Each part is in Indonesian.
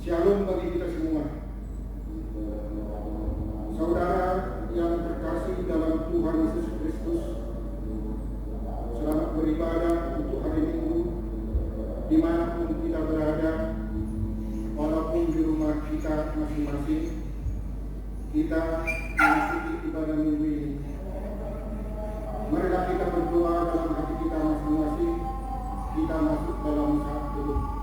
Shalom bagi kita semua. Saudara yang terkasih dalam Tuhan Yesus Kristus, selamat beribadah untuk hari Minggu dimanapun kita berada, walaupun di rumah kita masing-masing. Kita mengikuti ibadah minggu ini. Marilah kita berdoa dalam hati kita masing-masing. Kita masuk dalam saat teduh.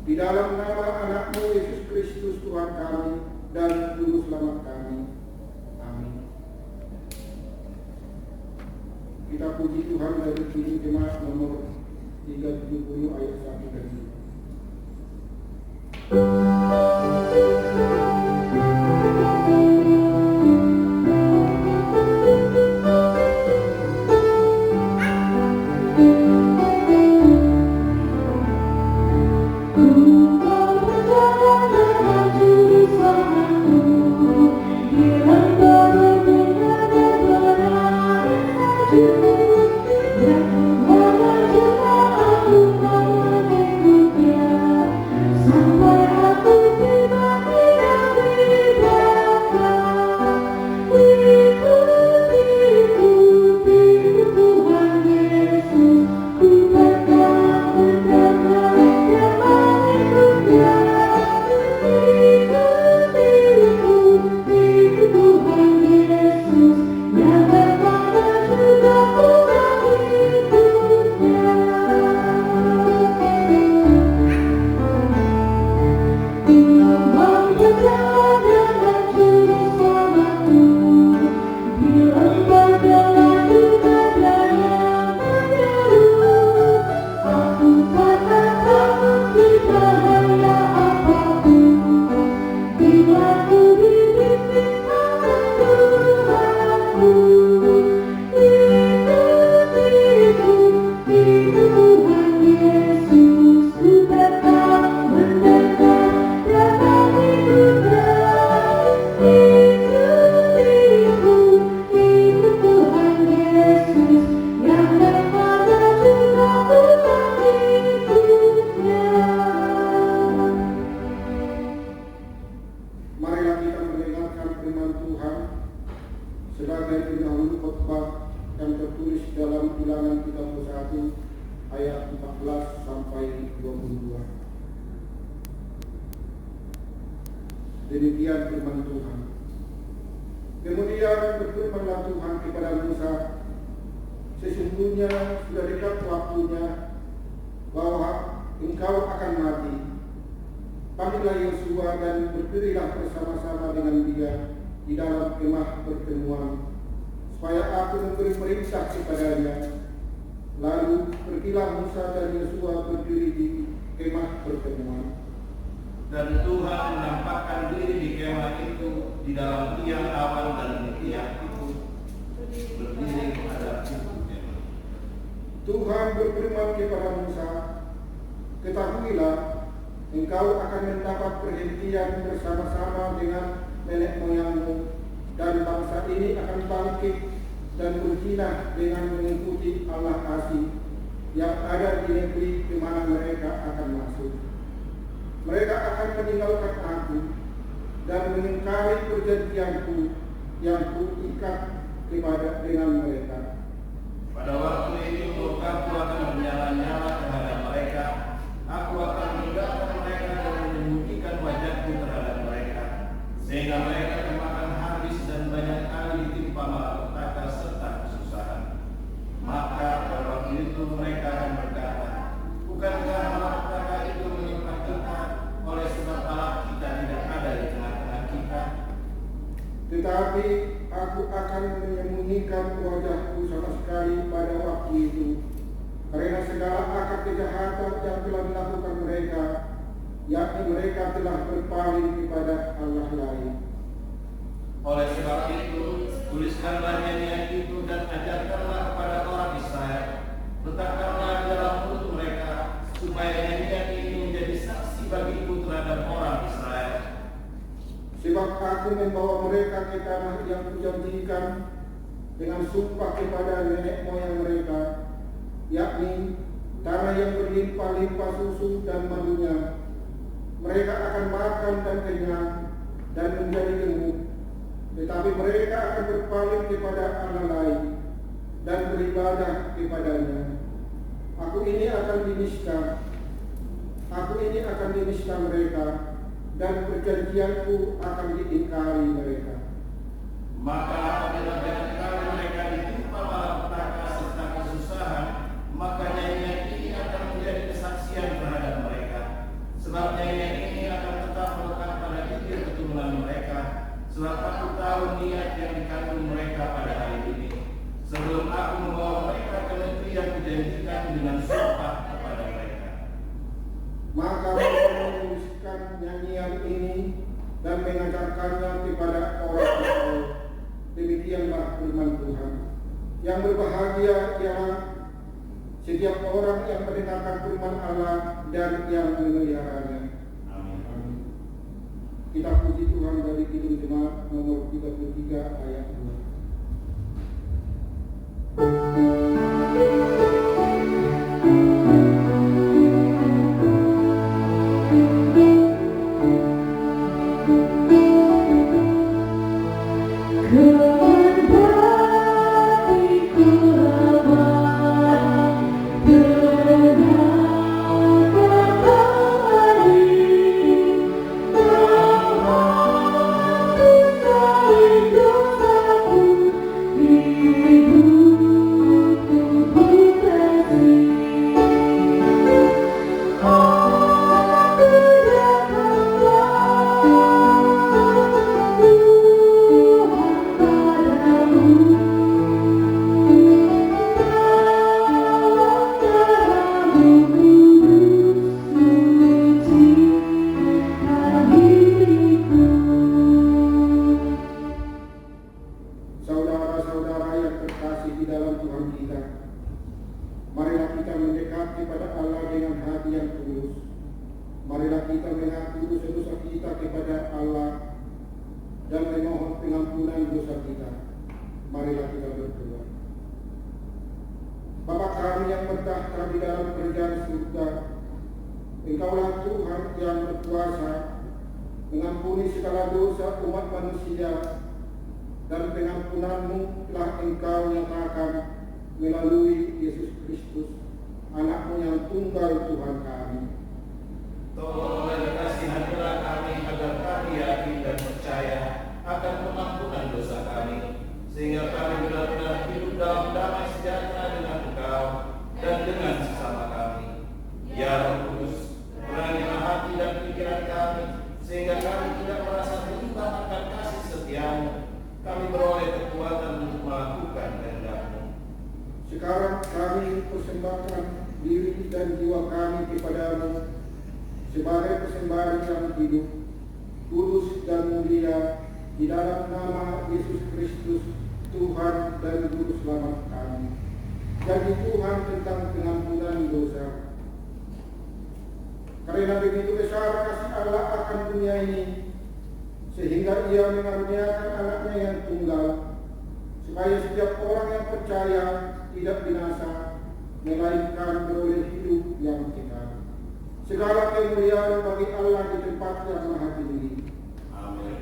Di dalam nama anakmu Yesus Kristus Tuhan kami dan Juru Selamat kami. Amin. Kita puji Tuhan dari kiri jemaat nomor 370 ayat 1 dan 2. 22. Demikian firman Tuhan. Kemudian berfirmanlah Tuhan kepada Musa, sesungguhnya sudah dekat waktunya bahwa engkau akan mati. Panggillah Yosua dan berdirilah bersama-sama dengan dia di dalam kemah pertemuan, supaya aku memberi perintah kepadanya. Lalu pergilah Musa dan Yosua berdiri di kemah pertemuan. Dan Tuhan menampakkan diri di kemah itu di dalam tiang awan, dan tiang itu berdiri pada pintu kemah. Tuhan berfirman kepada Musa, ketahuilah, engkau akan mendapat perhentian bersama-sama dengan nenek moyangmu, dan bangsa ini akan bangkit dan berjinah dengan mengikuti Allah asing yang ada di negeri di mana mereka akan masuk. Mereka akan meninggalkan aku dan mengingkari perjanjianku yang kuikat dengan mereka. Pada waktu itu murkaku akan menyala-nyala terhadap mereka. Aku akan meninggalkan mereka dan menyembunyikan wajahku terhadap mereka, sehingga mereka termakan habis dan banyak kali ditimpa malapetaka serta kesusahan. Maka pada waktu itu mereka akan berkata, bukankah malapetaka itu menimpa kita oleh sebab Allah kita tidak ada di tengah-tengah kita? Tetapi aku akan menyembunyikan wajahku sama sekali pada waktu itu, karena segala akar kejahatan yang telah dilakukan mereka, yakni mereka telah berpaling kepada Allah lain. Oleh sebab itu, tuliskanlah nyanyian itu dan ajarkanlah kepada orang Israel. Letakkanlah di dalam mulut mereka, supaya nyanyian ini menjadi saksi bagiku terhadap orang Israel. Sebab aku membawa mereka ke tanah yang kujanjikan dengan sumpah kepada nenek moyang mereka, yakni tanah yang berlimpah-limpah susu dan madunya. Mereka akan makan dan kenyang dan menjadi gemuk, tetapi mereka akan berpaling kepada Allah lain dan beribadah kepadanya. Aku ini akan dinista mereka, dan perjanjianku akan diingkari mereka. Maka apabila barangkali mereka ditimpa malapetaka serta kesusahan, maka nyanyian ini akan menjadi kesaksian terhadap mereka. Sebab nyanyian ini akan tetap melekat pada bibir keturunan mereka, sebab aku tahu niat yang dikandung mereka pada hari ini, sebelum aku membawa mereka ke negeri yang kujanjikan dengan sumpah kepada mereka. Maka mereka menuliskan nyanyian ini dan mengajarkannya kepada orang Israel. Demikianlah firman Tuhan. Yang berbahagia ialah setiap orang yang mendengarkan firman Allah dan yang memeliharanya. Amin. Kita puji Tuhan dari Kidung Jemaat nomor 33 ayat 2. Engkaulah Tuhan yang berkuasa mengampuni segala dosa umat manusia, dan pengampunanmu telah Engkau nyatakan melalui Yesus Kristus, Anakmu yang tunggal Tuhan kami. Ya Roh Kudus, terangilah hati dan pikiran kami, sehingga kami tidak merasa bimbang akan kasih setiamu. Kami beroleh kekuatan untuk melakukan kehendak-Mu. Sekarang kami persembahkan diri dan jiwa kami kepadamu sebagai persembahan yang hidup, kudus dan mulia, di dalam nama Yesus Kristus, Tuhan dan Juru Selamat kami. Jadi Tuhan tentang pengampunan dosa. Karena begitu besar kasih Allah akan dunia ini, sehingga Ia mengaruniakan anaknya yang tunggal, supaya setiap orang yang percaya tidak binasa, melainkan beroleh hidup yang kekal. Segala kemuliaan bagi Allah di tempat yang maha tinggi. Amin.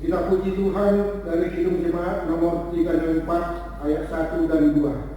Kita puji Tuhan dari Kidung Jemaat nomor 34 ayat 1 dan 2.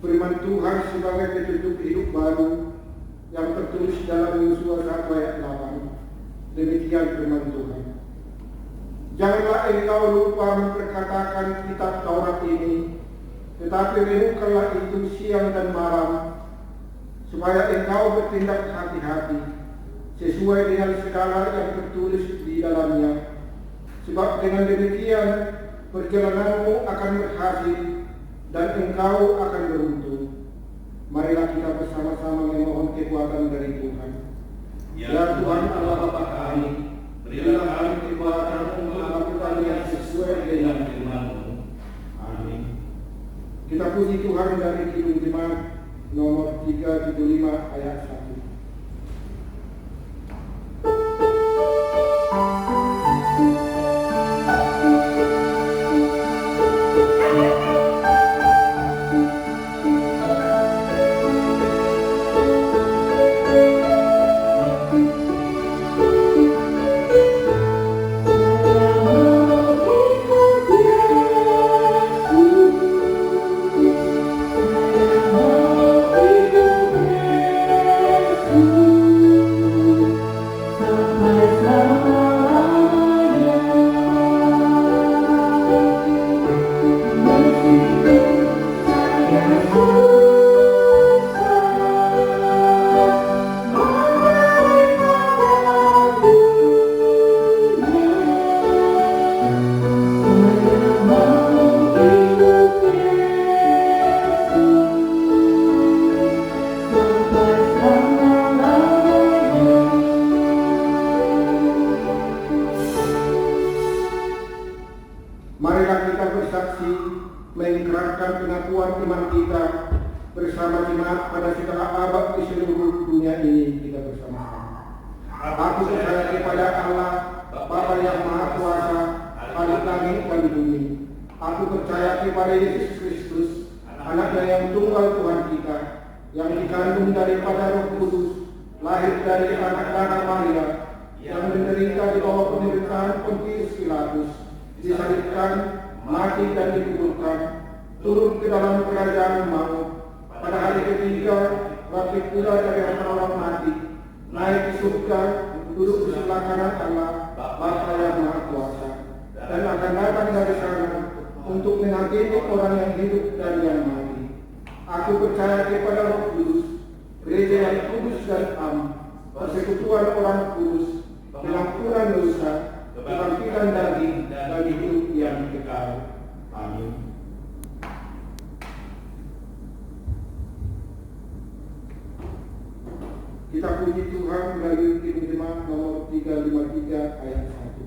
Firman Tuhan sebagai petunjuk hidup baru yang tertulis dalam Yosua 1 ayat 8. Demikian firman Tuhan. Janganlah engkau lupa memperkatakan kitab Taurat ini, tetapi renungkanlah itu siang dan malam, supaya engkau bertindak hati-hati sesuai dengan segala yang tertulis di dalamnya. Sebab dengan demikian perjalananmu akan berhasil dan engkau akan beruntung. Marilah kita bersama-sama memohon kekuatan dari Tuhan. Ya Tuhan Allah Bapa kami, berilah kami kekuatan untuk melakukan yang sesuai dengan firman-Mu. Amin. Kita puji Tuhan dari Kidung Jemaat nomor 375 ayat 1. pengakuan iman kita bersama jemaat pada segala abad di seluruh dunia ini kita bersama-sama. Aku percaya kepada Allah, Bapa yang Maha Kuasa, Khalik langit dan bumi. Aku percaya kepada Yesus Kristus, Anaknya yang tunggal Tuhan kita, yang dikandung daripada Roh Kudus, lahir dari anak darah Maria, yang menderita di bawah pemerintahan Pontius Pilatus, disalibkan, mati dan dikuburkan, turun ke dalam kerajaan maut. Pada hari ketiga, bangkit pula dari antara orang mati, naik ke surga, duduk di sebelah kanan Allah, Bapa yang Maha Kuasa, dan akan datang dari sana untuk menghakimi orang yang hidup dan yang mati. Aku percaya kepada Roh Kudus, gereja yang kudus dan am, persekutuan orang kudus, pengampunan dosa, kebangkitan daging, dan hidup yang kekal. Amin. Kita puji Tuhan melalui Jemaat nomor 353 ayat 1.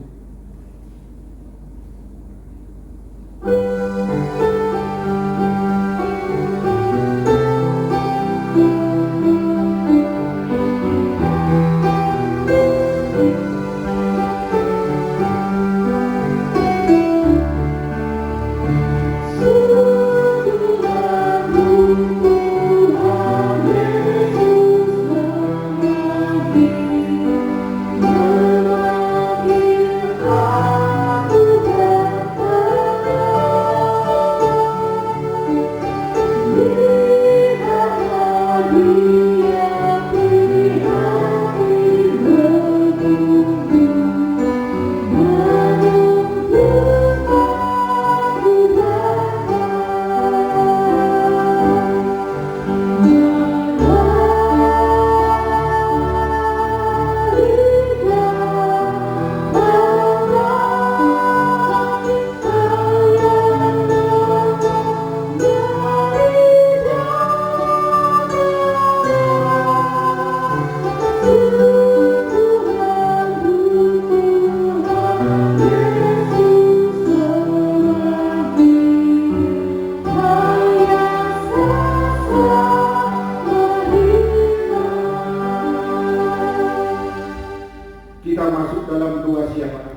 Kita masuk dalam doa syafaat.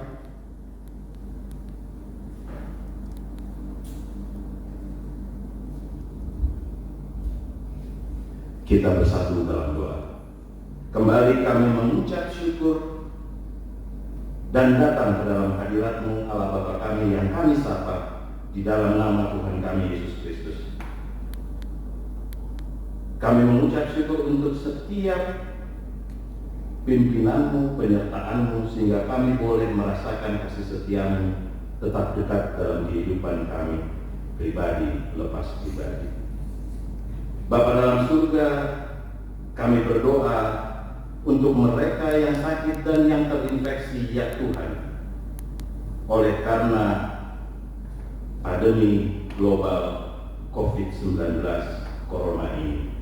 Kita bersatu dalam doa. Kembali kami mengucap syukur dan datang ke dalam hadirat-Mu Allah Bapa kami yang kami sapa di dalam nama Tuhan kami Yesus Kristus. Kami mengucap syukur untuk setiap pimpinan-Mu, penyertaan-Mu, sehingga kami boleh merasakan kasih setia-Mu tetap dekat dalam kehidupan kami, pribadi lepas pribadi. Bapa dalam surga, kami berdoa untuk mereka yang sakit dan yang terinfeksi, ya Tuhan, oleh karena pandemi global COVID-19 Corona ini.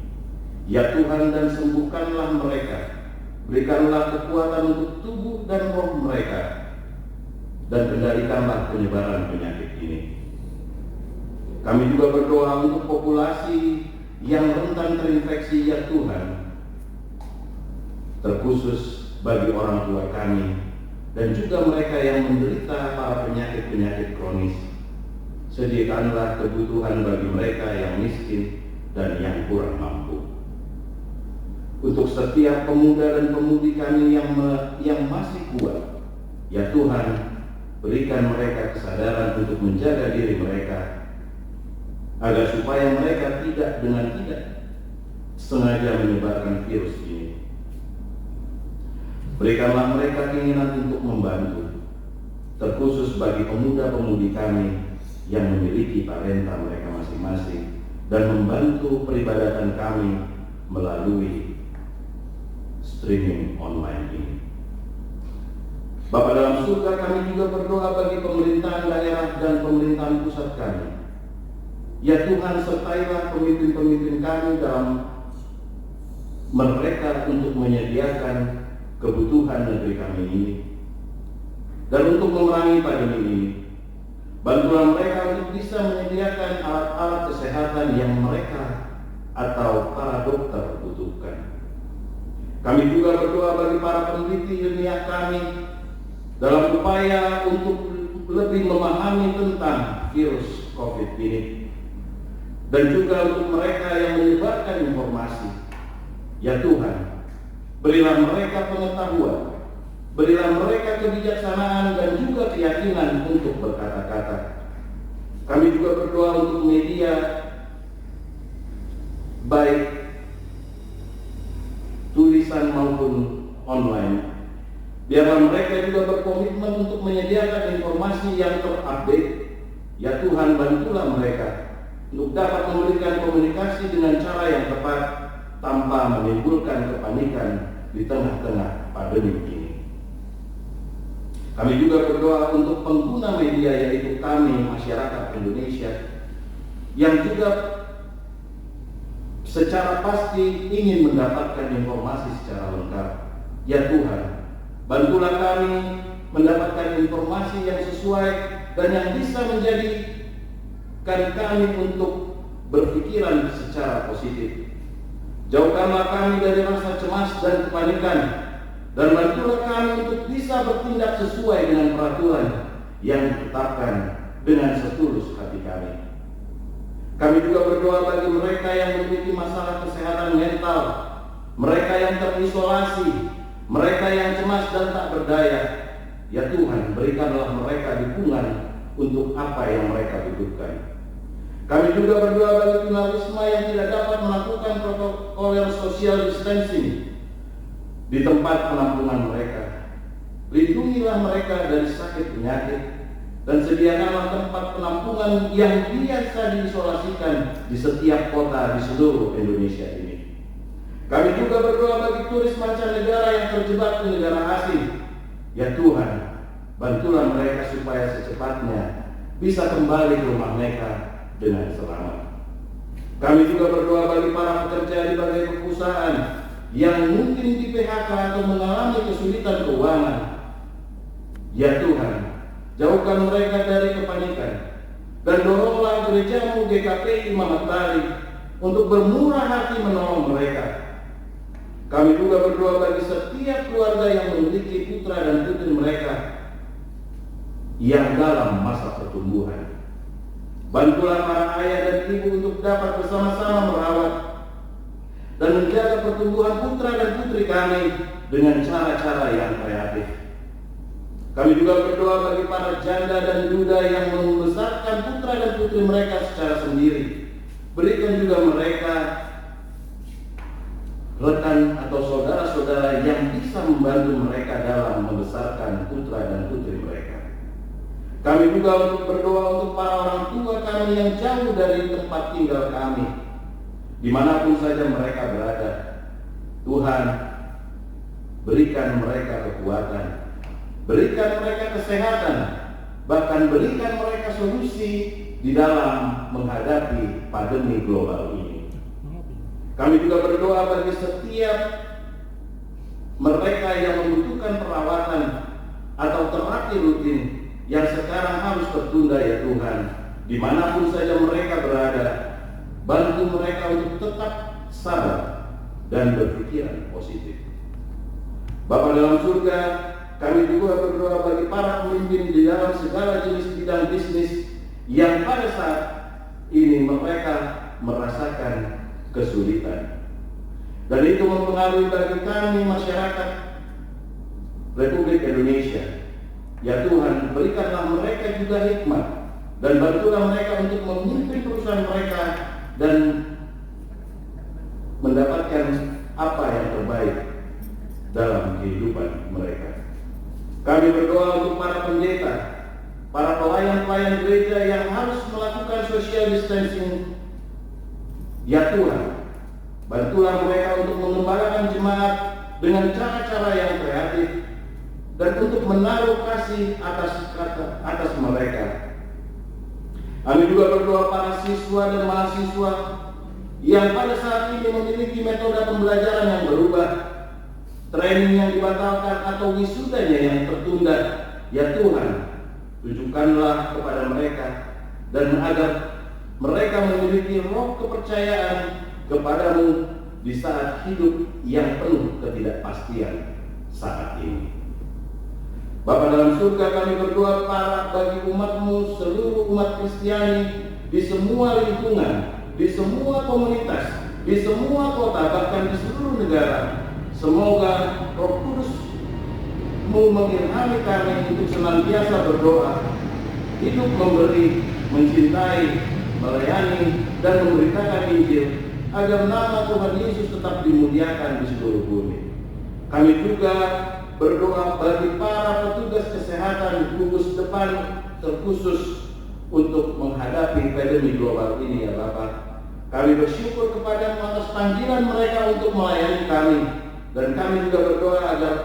Ya Tuhan, dan sembuhkanlah mereka. Berikanlah kekuatan untuk tubuh dan roh mereka, dan kendalikanlah penyebaran penyakit ini. Kami juga berdoa untuk populasi yang rentan terinfeksi, ya Tuhan, terkhusus bagi orang tua kami dan juga mereka yang menderita para penyakit-penyakit kronis. Sediakanlah kebutuhan bagi mereka yang miskin dan yang kurang mampu. Untuk setiap pemuda dan pemudi kami yang masih kuat, ya Tuhan, berikan mereka kesadaran untuk menjaga diri mereka, agar supaya mereka tidak sengaja menyebarkan virus ini. Berikanlah mereka keinginan untuk membantu, terkhusus bagi pemuda-pemudi kami yang memiliki talenta mereka masing-masing, dan membantu peribadatan kami melalui streaming online ini. Bapa dalam surga, kami juga berdoa bagi pemerintahan daerah dan pemerintahan pusat kami. Ya Tuhan, sertailah pemimpin-pemimpin kami dalam mereka untuk menyediakan kebutuhan negeri kami ini, dan untuk memerangi pandemi ini. Bantulah mereka untuk bisa menyediakan alat-alat kesehatan yang mereka atau para dokter butuhkan. Kami juga berdoa bagi para peneliti ilmiah kami dalam upaya untuk lebih memahami tentang virus COVID ini, dan juga untuk mereka yang menyebarkan informasi. Ya Tuhan, berilah mereka pengetahuan, berilah mereka kebijaksanaan dan juga keyakinan untuk berkata-kata. Kami juga berdoa untuk media, baik tulisan maupun online. Biarlah mereka juga berkomitmen untuk menyediakan informasi yang terupdate. Ya Tuhan, bantulah mereka untuk dapat memberikan komunikasi dengan cara yang tepat tanpa menimbulkan kepanikan di tengah-tengah pandemi ini. Kami juga berdoa untuk pengguna media, yaitu kami, masyarakat Indonesia, yang juga secara pasti ingin mendapatkan informasi secara lengkap. Ya Tuhan, bantulah kami mendapatkan informasi yang sesuai dan yang bisa menjadikan kami untuk berpikiran secara positif. Jauhkanlah kami dari rasa cemas dan kepanikan, dan bantulah kami untuk bisa bertindak sesuai dengan peraturan yang ditetapkan dengan setulus hati kami. Kami juga berdoa bagi mereka yang memiliki masalah kesehatan mental, mereka yang terisolasi, mereka yang cemas dan tak berdaya. Ya Tuhan, berikanlah mereka dukungan untuk apa yang mereka butuhkan. Kami juga berdoa bagi tunawisma yang tidak dapat melakukan protokol social distancing di tempat penampungan mereka. Lindungilah mereka dari sakit penyakit, dan sediakanlah tempat penampungan yang biasa diisolasikan di setiap kota di seluruh Indonesia ini. Kami juga berdoa bagi turis mancanegara yang terjebak di negara asing. Ya Tuhan, bantulah mereka supaya secepatnya bisa kembali ke rumah mereka dengan selamat. Kami juga berdoa bagi para pekerja di berbagai perusahaan yang mungkin di PHK atau mengalami kesulitan keuangan. Ya Tuhan, jauhkan mereka dari kepanikan, dan doronglah gerejamu GKPI Muhammad Bali untuk bermurah hati menolong mereka. Kami juga berdoa bagi setiap keluarga yang memiliki putra dan putri mereka yang dalam masa pertumbuhan. Bantulah para ayah dan ibu untuk dapat bersama-sama merawat dan menjaga pertumbuhan putra dan putri kami dengan cara-cara yang kreatif. Kami juga berdoa bagi para janda dan duda yang membesarkan putra dan putri mereka secara sendiri. Berikan juga mereka rekan atau saudara-saudara yang bisa membantu mereka dalam membesarkan putra dan putri mereka. Kami juga untuk berdoa untuk para orang tua kami yang jauh dari tempat tinggal kami, dimanapun saja mereka berada. Tuhan, berikan mereka kekuatan, berikan mereka kesehatan, bahkan berikan mereka solusi di dalam menghadapi pandemi global ini. Kami juga berdoa bagi setiap mereka yang membutuhkan perawatan atau terapi rutin yang sekarang harus tertunda. Ya Tuhan, dimanapun saja mereka berada, bantu mereka untuk tetap sabar dan berpikiran positif. Bapa dalam surga, kami juga berdoa bagi para pemimpin di dalam segala jenis bidang bisnis yang pada saat ini mereka merasakan kesulitan, dan itu mempengaruhi bagi kami masyarakat Republik Indonesia. Ya Tuhan, berikanlah mereka juga hikmat, dan bantulah mereka untuk memimpin perusahaan mereka dan mendapatkan apa yang terbaik dalam kehidupan mereka. Kami berdoa untuk para pendeta, para pelayan-pelayan gereja yang harus melakukan social distancing. Ya Tuhan, bantulah mereka untuk mengembalakan jemaat dengan cara-cara yang kreatif dan untuk menaruh kasih atas mereka. Kami juga berdoa para siswa dan mahasiswa yang pada saat ini memiliki metode pembelajaran yang berubah, training yang dibatalkan atau wisudanya yang tertunda. Ya Tuhan, Tunjukkanlah kepada mereka dan agar mereka memiliki roh kepercayaan kepadamu di saat hidup yang penuh ketidakpastian saat ini. Bapa dalam surga, kami berdoa bagi umat-Mu, seluruh umat Kristiani di semua lingkungan, di semua komunitas, di semua kota, bahkan di seluruh negara. Semoga Roh Kudus-Mu mengilhami kami untuk senantiasa berdoa, hidup memberi, mencintai, melayani, dan memberitakan Injil, agar nama Tuhan Yesus tetap dimuliakan di seluruh bumi. Kami juga berdoa bagi para petugas kesehatan gugus depan terkhusus untuk menghadapi pandemi global ini, ya Bapa. Kami bersyukur kepada atas panggilan mereka untuk melayani kami, dan kami juga berdoa agar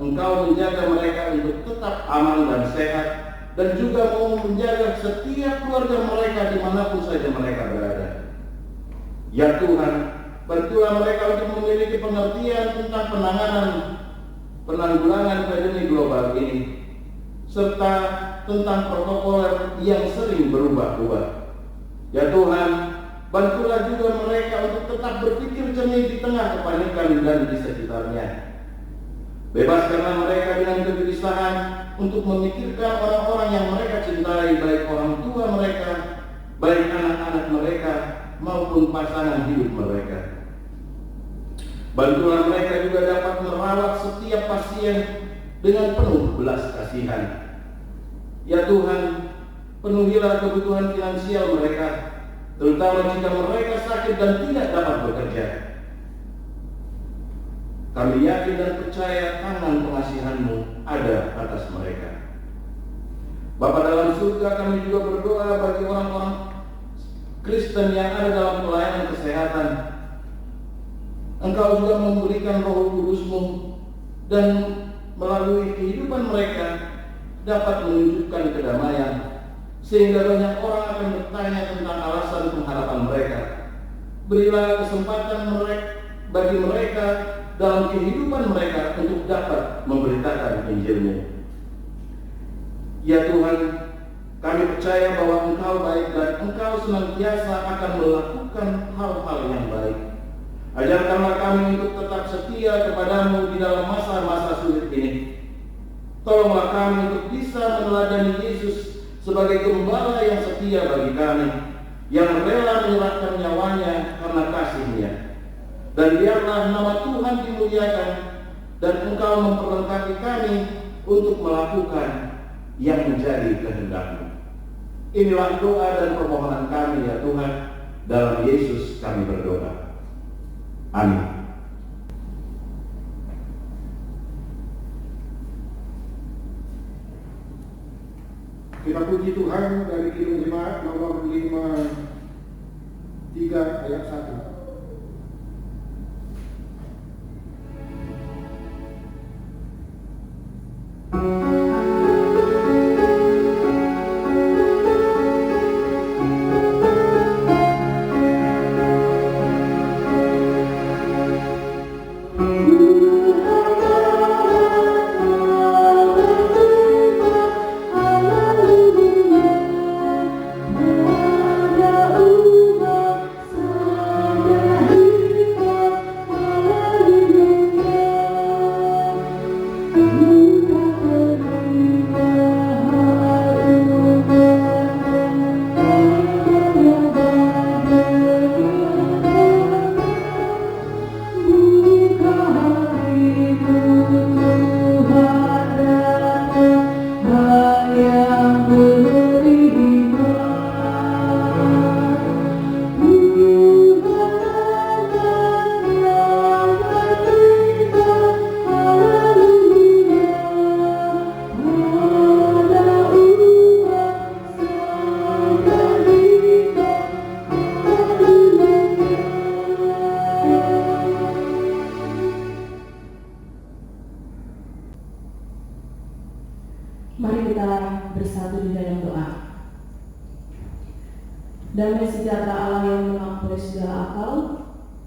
Engkau menjaga mereka untuk tetap aman dan sehat, dan juga mau menjaga setiap keluarga mereka dimanapun saja mereka berada. Ya Tuhan, bantulah mereka untuk memiliki pengertian tentang penanggulangan pandemi global ini, serta tentang protokol yang sering berubah-ubah. Ya Tuhan, bantulah juga mereka untuk tetap berpikir jernih di tengah kepanikan dan di sekitarnya. Bebaskanlah mereka dengan kegelisahan untuk memikirkan orang-orang yang mereka cintai, baik orang tua mereka, baik anak-anak mereka, maupun pasangan hidup mereka. Bantulah mereka juga dapat merawat setiap pasien dengan penuh belas kasihan. Ya Tuhan, penuhilah kebutuhan finansial mereka, terutama jika mereka sakit dan tidak dapat bekerja. Kami yakin dan percaya tangan pengasihan-Mu ada atas mereka. Bapa dalam surga, kami juga berdoa bagi orang-orang Kristen yang ada dalam pelayanan kesehatan. Engkau juga memberikan Roh Kudus-Mu, dan melalui kehidupan mereka dapat menunjukkan kedamaian, sehingga banyak orang akan bertanya tentang alasan pengharapan mereka. Berilah kesempatan bagi mereka dalam kehidupan mereka untuk dapat memberitakan Injil-Mu. Ya Tuhan, kami percaya bahwa Engkau baik dan Engkau senantiasa akan melakukan hal-hal yang baik. Ajarkanlah kami untuk tetap setia kepada-Mu di dalam masa-masa sulit ini. Tolonglah kami untuk bisa meneladani Yesus sebagai gembala yang setia bagi kami, yang rela menyerahkan nyawanya karena kasih-Nya. Dan biarlah nama Tuhan dimuliakan, dan Engkau memperlengkapi kami untuk melakukan yang menjadi kehendak-Mu. Inilah doa dan permohonan kami, ya Tuhan. Dalam Yesus kami berdoa. Amin. Kita puji Tuhan dari Kidung Jemaat nomor 53 ayat 1. Mari kita bersatu di dalam doa. Damai sejahtera Allah yang melampaui segala akal,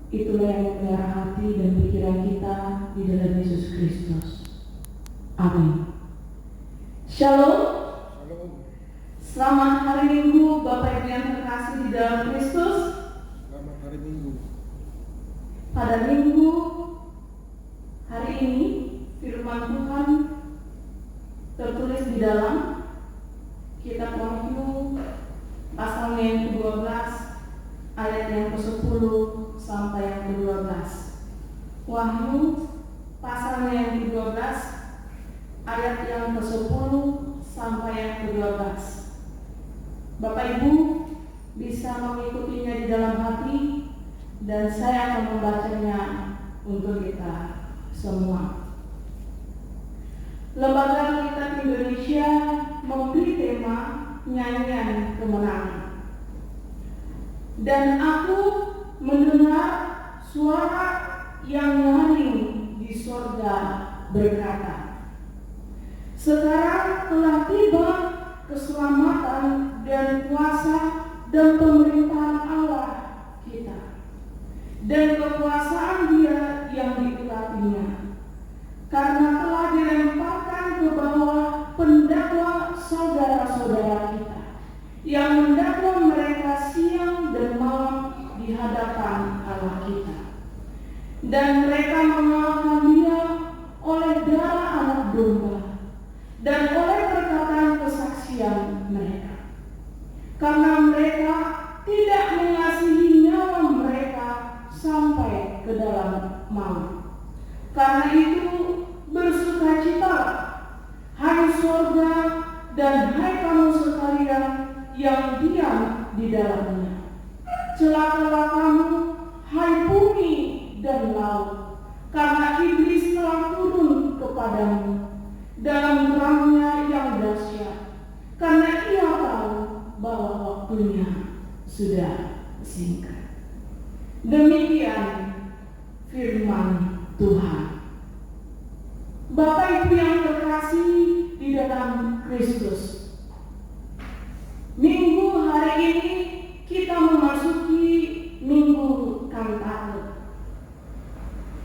itulah yang memelihara hati dan pikiran kita di dalam Yesus Kristus. Amin. Shalom. Shalom. Selamat hari Minggu, Bapak Ibu yang terkasih di dalam Kristus. Selamat hari Minggu. Pada Minggu hari ini, firman Tuhan tertulis di dalam Kitab Wahyu pasalnya yang ke-12 ayat yang ke-10 sampai yang ke-12. Wahyu pasalnya yang ke-12 ayat yang ke-10 sampai yang ke-12. Bapak Ibu bisa mengikutinya di dalam hati dan saya akan membacanya untuk kita semua. Lembaga Kitab Indonesia memberi tema nyanyian kemenangan. Dan aku mendengar suara yang nyaring di sorga berkata, sekarang telah tiba keselamatan dan kuasa dan pemerintahan Allah kita, dan kekuasaan Dia yang diurapinya, karena telah dilemparkan ke bawah pendakwa saudara-saudara kita yang mendakwa mereka siang dan malam di hadapan Allah kita, dan mereka mengalahkan Dia oleh darah anak domba dan oleh perkataan kesaksian mereka, karena mereka tidak mengasihi nyawa mereka sampai ke dalam maut. Karena itu bersukacitalah, hai sorga dan hai kamu sekalian yang diam di dalamnya. Celakalah kamu, hai bumi dan laut, karena iblis telah turun kepadamu dalam terangnya yang dahsyat, karena ia tahu bahwa waktunya sudah singkat. Demikian firman Tuhan. Bapak Ibu yang terkasih di dalam Kristus, Minggu hari ini kita memasuki Minggu Kantate.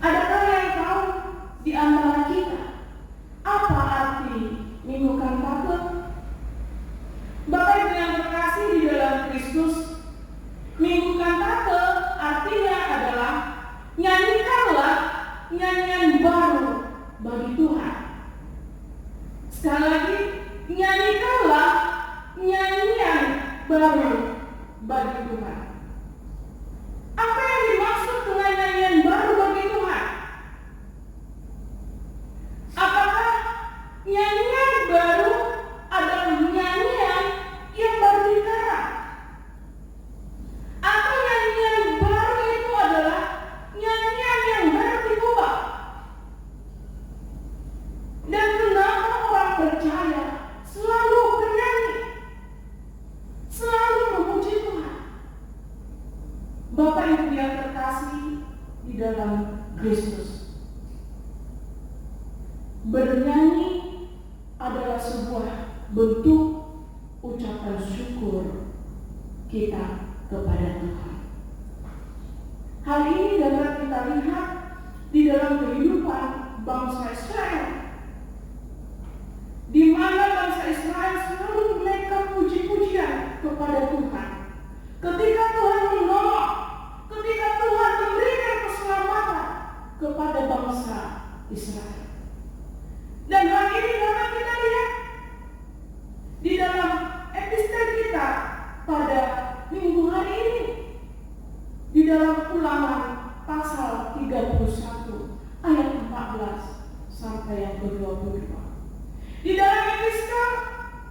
Adakah yang tahu di antara kita apa arti Minggu Kantate? Bapak Ibu yang terkasih di dalam Kristus, Minggu Kantate artinya adalah nyanyikanlah nyanyian baru bagi Tuhan. Sekali lagi, nyanyikanlah nyanyian baru bagi Tuhan. Apa yang dimaksud dengan nyanyian baru bagi Tuhan? Apakah nyanyian baru adalah nyanyian yang baru dikarang? Atau nyanyian baru itu adalah nyanyian yang baru diubah? Dan kenapa orang percaya selalu bernyanyi, selalu memuji Tuhan? Bapak Ibu yang terkasih di dalam Kristus, bernyanyi adalah sebuah bentuk ucapan syukur kita kepada Tuhan. Hal ini dapat kita lihat di dalam kehidupan bangsa Israel, di mana bangsa Israel selalu menaikkan puji-pujian kepada Tuhan. Ketika Tuhan menolong, ketika Tuhan memberikan keselamatan kepada bangsa Israel. Dan hal ini dapat kita lihat di dalam episode kita pada minggu hari ini, di dalam Ulangan pasal 31 ayat 14 sampai yang ke-22. Di dalam episode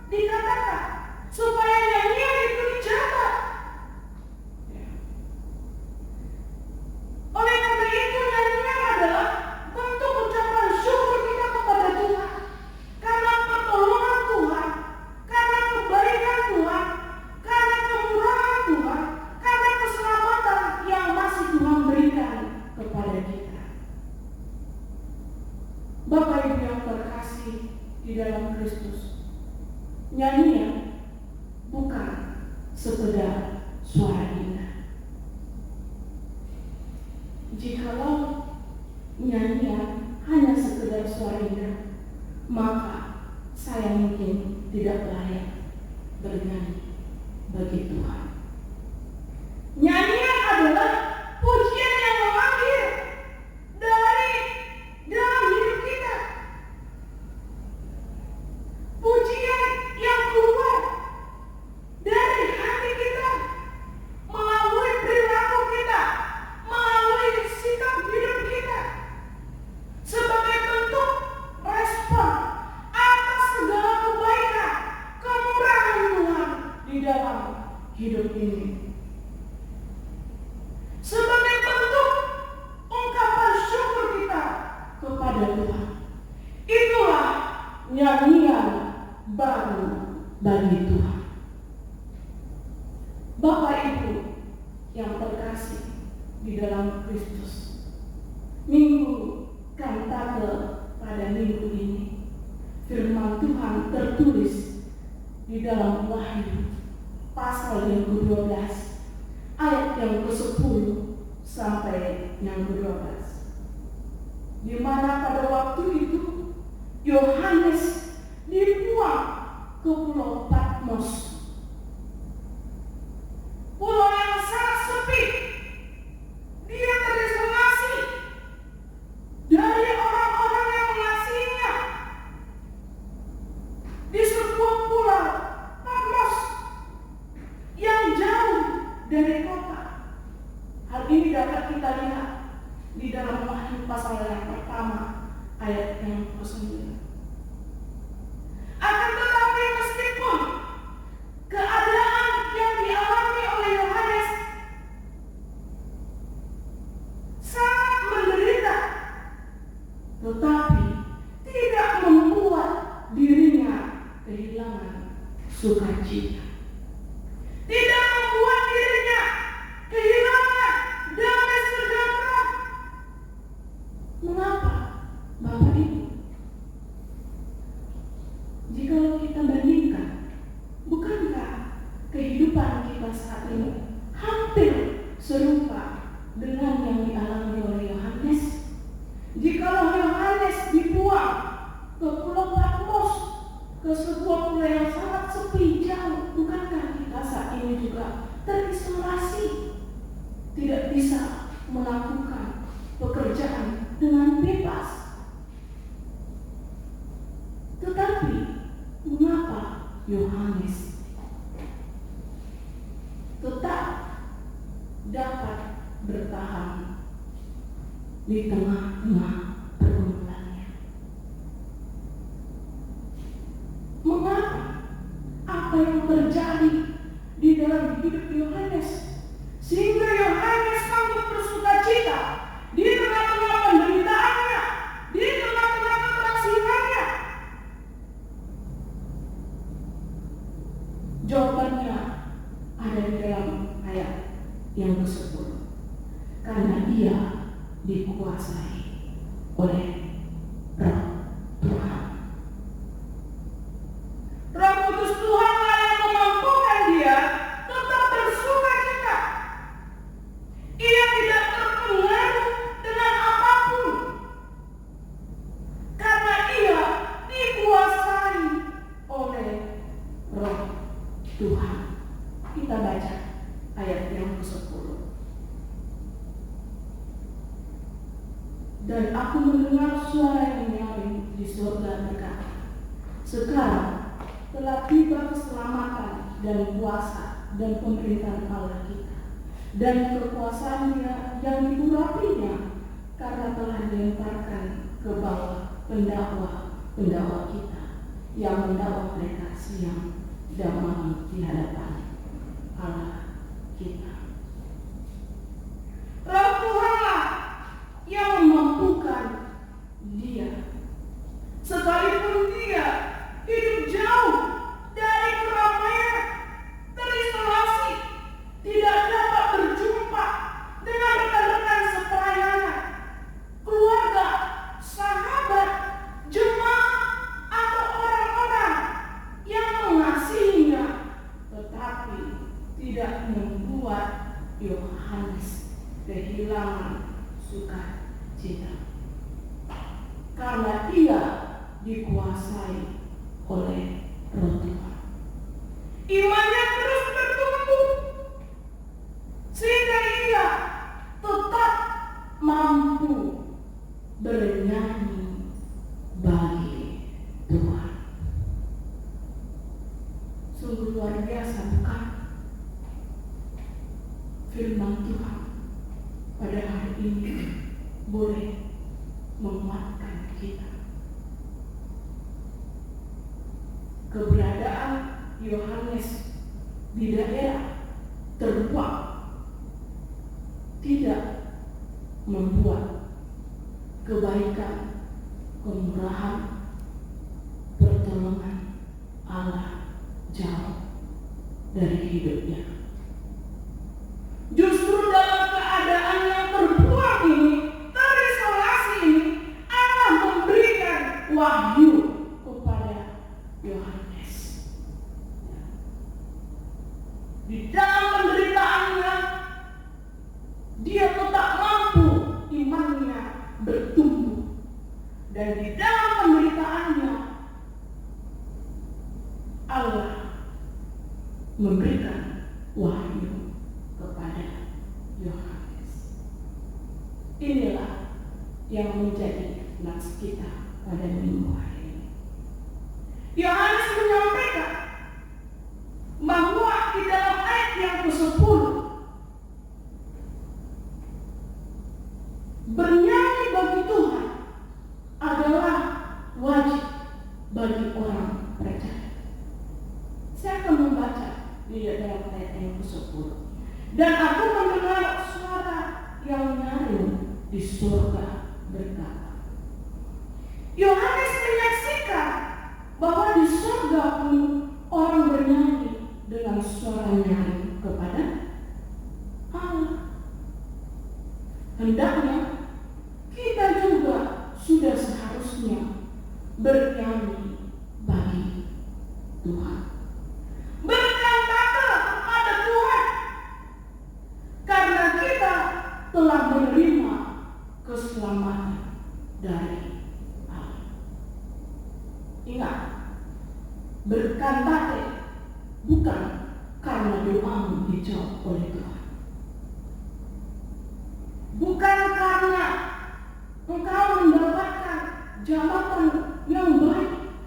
dikatakan supaya nyanyian itu dicatat. Oleh karena itu nyanyian adalah bentuk ucapan syukur kita kepada Tuhan karena pertolongan Tuhan, karena kebaikan Tuhan, karena kemurahan Tuhan, karena keselamatan yang masih Tuhan berikan kepada kita. Bapak Ibu yang terkasih di dalam Kristus, nyanyian bukan sekedar suara indah. Jikalau nyanyian hanya sekedar suara indah, maka saya mungkin tidak layak bernyanyi bagi Tuhan. Nyanyian adalah pujian yang mengalir dari dalam hidup kita. Pujian yang keluar dari hati kita, melalui perilaku kita, melalui sikap hidup kita, sebagai bentuk respon atas segala kebaikan, kemurahan Tuhan di dalam hidup ini. Sebagai bentuk ungkapan syukur kita kepada Tuhan. Itulah nyanyian baru bagi Tuhan. Bapak Ibu yang terkasih di dalam Kristus, minggu kantate pada minggu ini, firman Tuhan tertulis di dalam Wahyu pasal yang ke-12 ayat yang ke-10 sampai yang ke-12, di mana pada waktu itu Yohanes dibuang ke Pulau Patmos, pulau yang sangat sepi. Dia terisolasi dari orang-orang yang mengasihinya di sebuah pulau Patmos yang jauh dari kota. Hal ini dapat kita lihat di dalam Wahyu pasal yang pertama ayat yang ke-9. Akan tetapi meskipun keadaan yang dialami oleh Yohanes sangat menderita, tetapi tidak membuat dirinya kehilangan sukacita. Tidak membuat dirinya kehilangan damai sejahtera. Mengapa, Bapak Ibu? Jika kita bandingkan, bukankah kehidupan kita saat ini hampir serupa dengan yang dialami oleh Yohanes? Jikalau Yohanes dibuang ke Pulau Patmos, ke sebuah pulau yang sangat sepi jauh, bukankah kita saat ini juga terisolasi, tidak bisa melakukan pekerjaan dengan bebas? Tetapi mengapa Yohanes tetap dapat bertahan di tengah-tengah pergumulannya? Mengapa? Apa yang terjadi di dalam hidup Yohanes sehingga Yohanes sanggup bersukacita di tengah-tengah penderitaannya, di tengah-tengah keterasihannya? Jawabannya ada di dalam ayat yang ke-10. Karena ia dikuasai oleh Roh Tuhan. Roh Kudus Tuhanlah yang memampukan dia tetap bersukacita. Ia tidak terpengaruh dengan apapun, karena ia dikuasai oleh Roh Tuhan. Kita baca ayat yang ke-10. Dan aku mendengar suara yang nyaring di surga berkata, sekarang telah tiba keselamatan dan kuasa dan pemerintahan Allah kita, dan kekuasaannya yang diurapinya, karena telah dilemparkan ke bawah pendakwa kita yang mendakwa mereka siang dan malam di hadapan Allah kita. Roh Tuhanlah yang memampukan dia, sekalipun dia hidup jauh dari keramaian, terisolasi, tidak dapat berjumpa dengan rekan-rekan sepelayanan, keluarga, sahabat, jemaat, atau orang-orang yang mengasihinya. Tetapi tidak membuat Yohanes kehilangan sukacita, karena ia dikuasai oleh Roh Tuhan. imannya terus bertumbuh sehingga ia tetap mampu bernyanyi bagi Tuhan. Sungguh luar biasa, bukan? Firman Tuhan pada hari ini boleh menguatkan kita. Keberadaan Yohanes di daerah terbuang tidak membuat kebaikan, kemurahan, pertolongan Allah jauh dari hidupnya. Justru dalam keadaan yang terbuang ini, terisolasi ini, Allah memberikan wahyu kepada Yohanes. Di dalam penderitaannya, dia tetap mampu imannya bertumbuh. Dan di dalam penderitaannya, Allah memberikan wahyu kepada Yohanes. Inilah yang menjadi nats kita pada minggu hari ini. Yohanes menyampaikan bahwa di dalam ayat yang ke-10, bernyanyi bagi Tuhan adalah wajib bagi orang percaya. Saya akan membaca di dalam ayat yang ke-10. Dan aku mendengar suara yang nyaring di surga berkata. Yohanes menyaksikan bahwa di surga pun orang bernyanyi dengan suara nyaring kepada Allah. Hendaknya kita juga sudah seharusnya bernyanyi bagi Tuhan. Berkata kepada Tuhan, karena kita telah menerima keselamatan dari Allah. Ingat, berkata bukan karena doamu dijawab oleh Tuhan. Bukan karena engkau mendapatkan jabatan yang baik,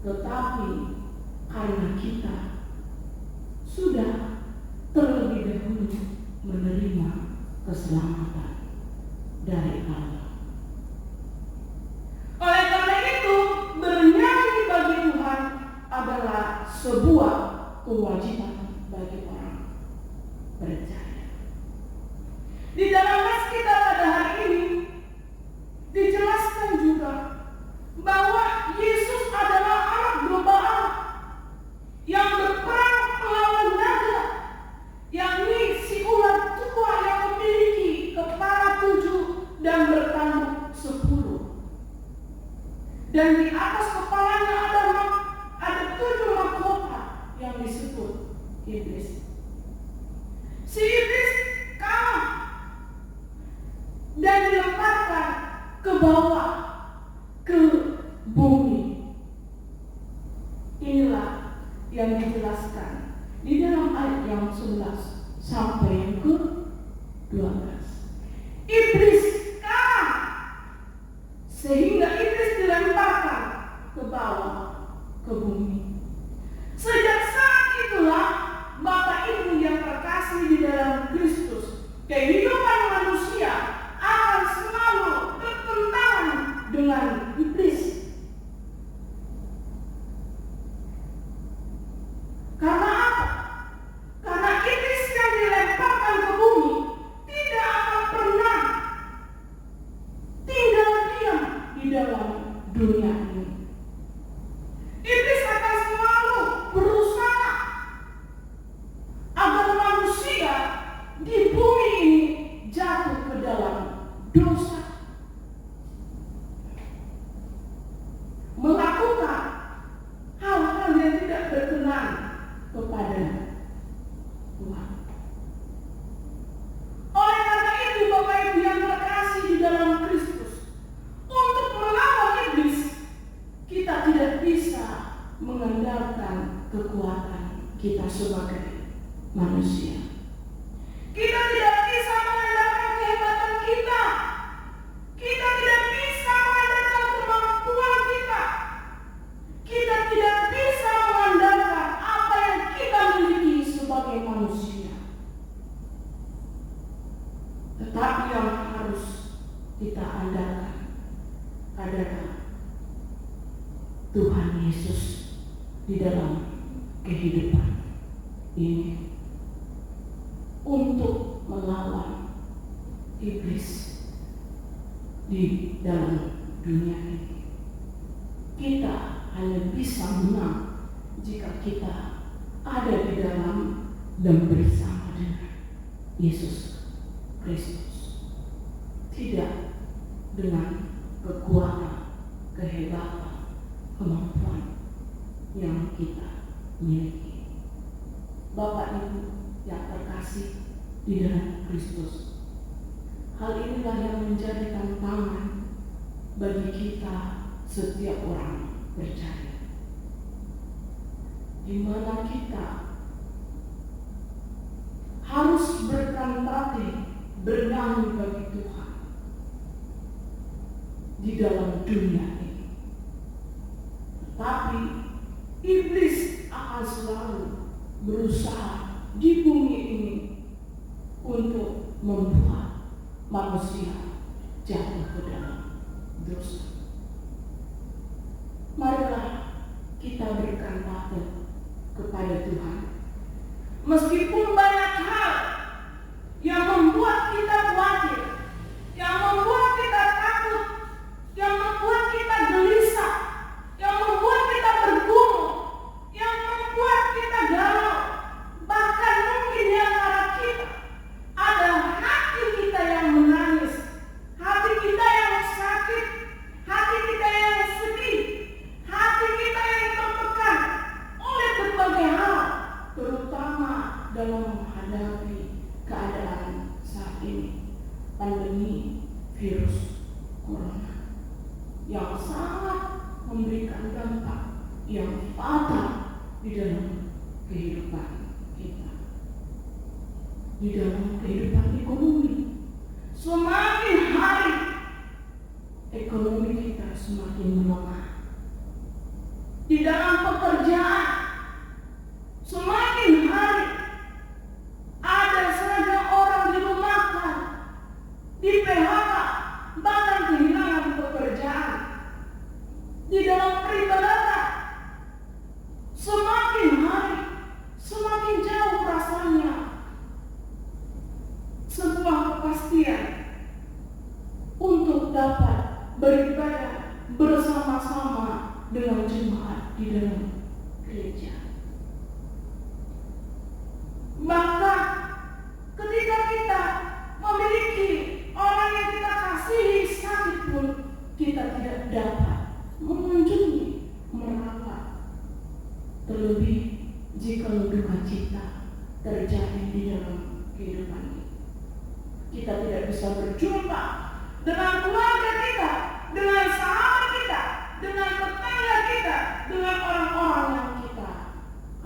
tetapi karena kita sudah terlebih dahulu menerima keselamatan dari Allah. Oleh karena itu, bernyanyi bagi Tuhan adalah sebuah kewajiban bagi orang percaya. Di dalam nas kita pada hari ini dijelaskan juga bahwa Yesus adalah anak domba Allah yang berperang melawan naga, yakni si ular tua yang memiliki kepala 7 dan bertanduk 10. Dan di atas kepalanya ada 7 mahkota yang disebut iblis. Si iblis kalah dan dilemparkan ke bawah, ke bumi. Inilah yang dijelaskan di dalam ayat yang 11 sampai yang ke-12. Iblis kalah sehingga iblis dilemparkan ke bawah, ke bumi. Sejak saat itulah Bapak Ibu yang terkasih di dalam Kristus, kehidupan manusia akan selalu bertentangan dengan iblis. Karena apa? Karena iblis yang dilemparkan ke bumi tidak akan pernah tinggal diam di dalam dunia ini. Iblis akan selalu berusaha agar manusia di bumi ini jatuh ke dalam dosa, melakukan hal-hal yang tidak berkenan kepada Tuhan. Oleh karena itu, Bapak Ibu yang terkasih di dalam Kristus, untuk melawan iblis, kekuatan kita sebagai manusia. Kita tidak bisa mengandalkan kehebatan kita. Kita tidak bisa mengandalkan kemampuan kita. Kita tidak bisa mengandalkan apa yang kita miliki sebagai manusia. Tetapi yang harus kita andalkan adalah Tuhan Yesus di dalam kehidupan ini untuk melawan iblis di dalam dunia ini. Kita hanya bisa menang jika kita ada di dalam dan bersama dengan Yesus Kristus, tidak dengan kekuatan, kehebatan, kemampuan yang kita miliki. Bapak Ibu yang terkasih di dalam Kristus, hal inilah yang menjadi tantangan bagi kita setiap orang percaya, di mana kita harus berkantate, bernyanyi bagi Tuhan di dalam dunia ini. Tapi iblis akan selalu berusaha di bumi ini untuk membuat manusia jatuh ke dalam dosa. Marilah kita berkantate kepada Tuhan. Meskipun banyak hal yang membuat kita khawatir, yang membuat kita takut, yang membuat kita gelisah, yang membuat kita bergumul, yang membuat kita galau, bahkan mungkin di antara kita ada hati kita yang menangis, hati kita yang sakit, hati kita yang sedih, hati kita yang tertekan oleh berbagai hal, terutama dalam menghadapi keadaan saat ini, pandemi virus corona yang sangat memberikan dampak yang fatal di dalam kehidupan kita, di dalam kehidupan ekonomi. Semakin hari ekonomi kita semakin melemah. Di dalam pekerjaan, semakin hari ada saja orang dirumahkan, di PHK, bahkan kehilangan pekerjaan. Di dalam peribadatan, semakin hari semakin jauh rasanya sebuah kepastian untuk dapat beribadah bersama-sama dengan jemaat di dalam gereja. Bahkan ketika kita memiliki orang yang kita kasihi sakit pun, kita tidak dapat mengunjungi, merawat. Terlebih jika duka cita terjadi di dalam kehidupan ini, kita tidak bisa berjumpa dengan keluarga kita, dengan sahabat kita, dengan tetangga kita, dengan orang-orang yang kita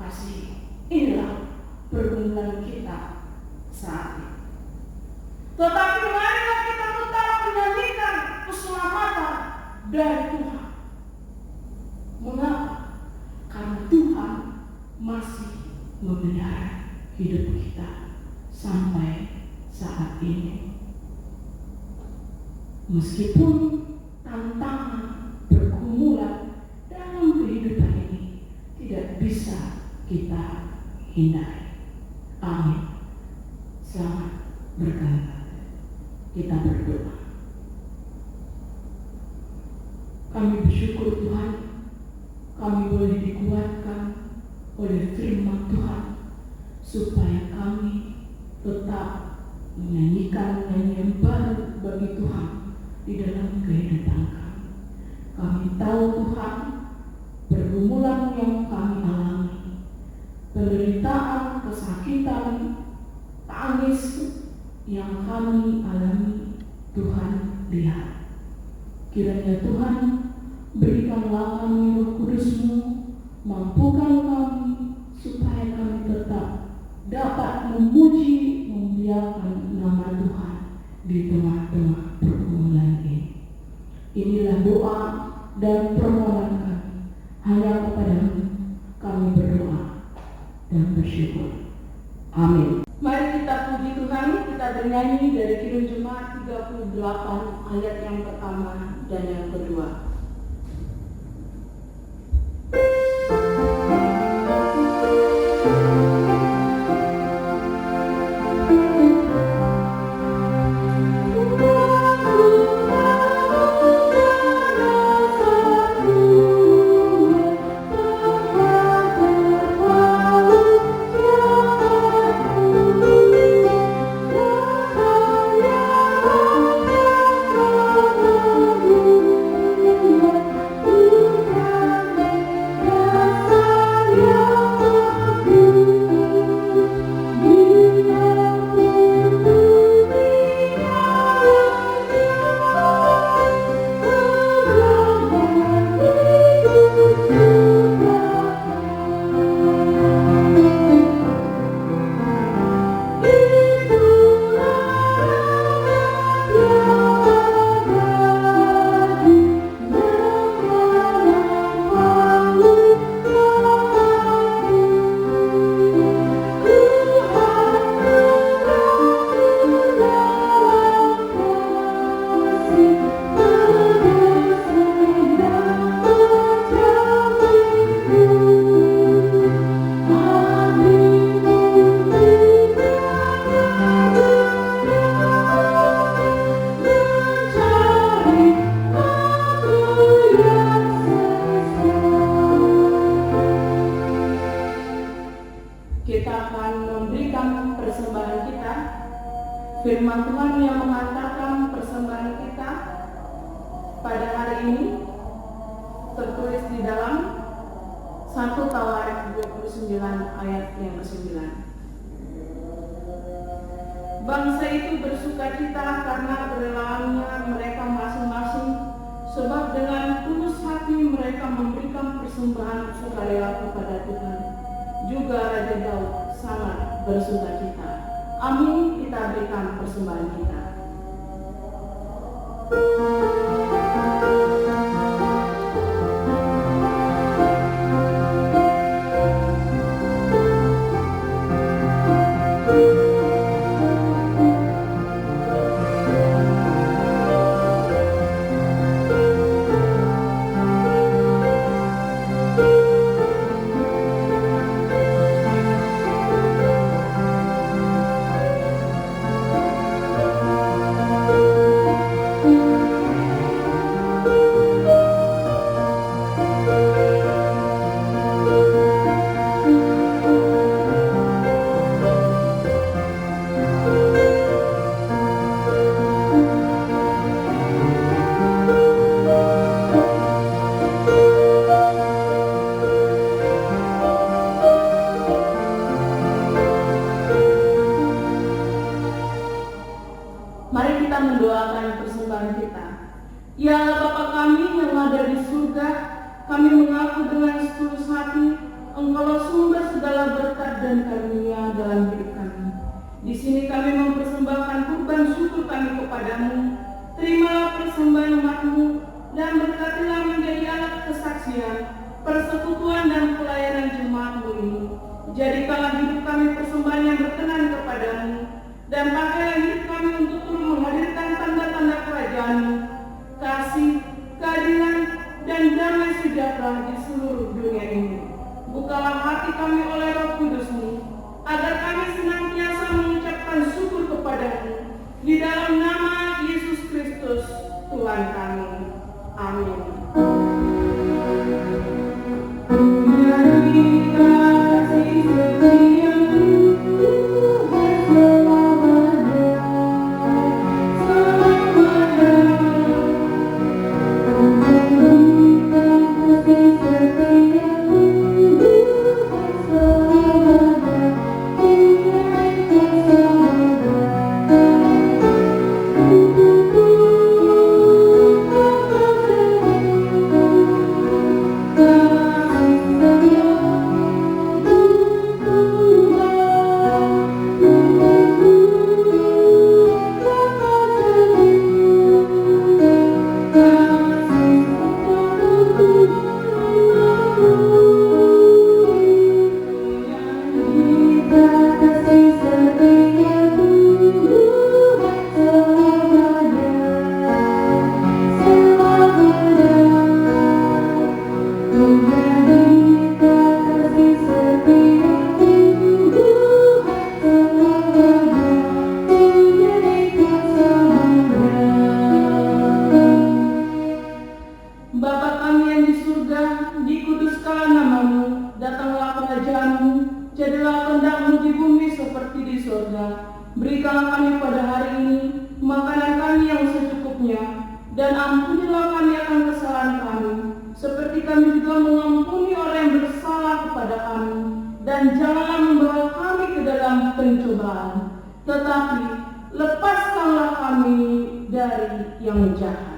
kasihi. Inilah pergumulan kita saat ini. Tetapi marilah kita tetap menyanyikan keselamatan dari Tuhan. Mengapa? Karena Tuhan masih memelihara hidup kita sampai saat ini. Meskipun tantangan pergumulan dalam kehidupan ini tidak bisa kita hindari. Amin. Selamat berkata. Kita berdoa. Kami bersyukur Tuhan, kami boleh dikuatkan oleh firman Tuhan, supaya kami tetap menyanyikan nyanyian baru bagi Tuhan di dalam kehidupan kami. Kami tahu Tuhan, pergumulan yang kami alami, penderitaan, kesakitan, tangis yang kami alami, Tuhan lihat. Kiranya Tuhan berikanlah kami Roh Kudus-Mu, mampukan kami dapat memuji memuliakan nama Tuhan di tengah-tengah pergumulan ini. Inilah doa dan permohonan kami. Hanya kepadamu kami berdoa dan bersyukur. Amin. Mari kita puji Tuhan, kita bernyanyi dari Kidung Jemaat 38 ayat yang pertama dan yang kedua. Firman Tuhan yang mengantarkan persembahan kita pada hari ini tertulis di dalam 1 Tawarik 29 ayat yang ke-9. Bangsa itu bersukacita karena kerelaannya mereka masing-masing, sebab dengan tulus hati mereka memberikan persembahan sukarela kepada Tuhan. Juga Raja Daud sangat bersukacita. Amin, kita berikan persembahan kita. Mari kita mendoakan persembahan kita. Ya Bapa kami yang ada di surga, kami mengaku dengan setulus hati Engkaulah sumber segala berkat dan karunia dalam hidup kami. Di sini kami mempersembahkan kurban syukur kami kepadamu. Terimalah persembahan umat-Mu dan berkatilah menjadi alat kesaksian, persekutuan dan pelayanan jemaat-Mu ini. Jadikanlah hidup kami persembahan yang berkenan kepadamu, dan pakailah hidup kami untuk turut menghadirkan tanda-tanda kerajaan-Mu, kasih, keadilan, dan damai sejahtera di seluruh dunia ini. Bukalah hati kami oleh Roh Kudus-Mu, agar kami senantiasa mengucapkan syukur kepadamu, di dalam nama Yesus Kristus, Tuhan kami. Amin. Thank you. kami juga mengampuni orang yang bersalah kepada kami, dan janganlah membawa kami ke dalam pencobaan, tetapi lepaskanlah kami dari yang jahat.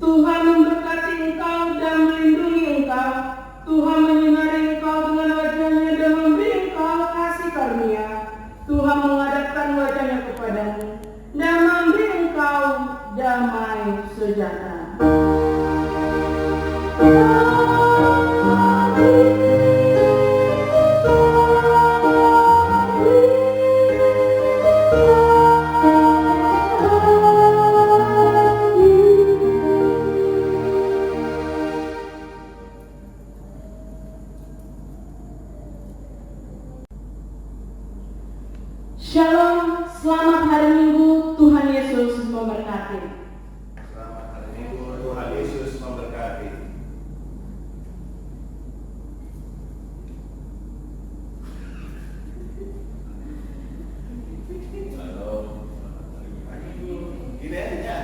Tuhan memberkati engkau dan melindungi engkau. Tuhan menyinari engkau dengan wajah-Nya dan memberi engkau kasih karunia. Tuhan menghadapkan wajah-Nya kepadamu dan memberi engkau damai sejahtera. Shalom, selamat hari Minggu, Tuhan Yesus memberkati. Selamat hari Minggu, Tuhan Yesus memberkati. Halo, ini aja.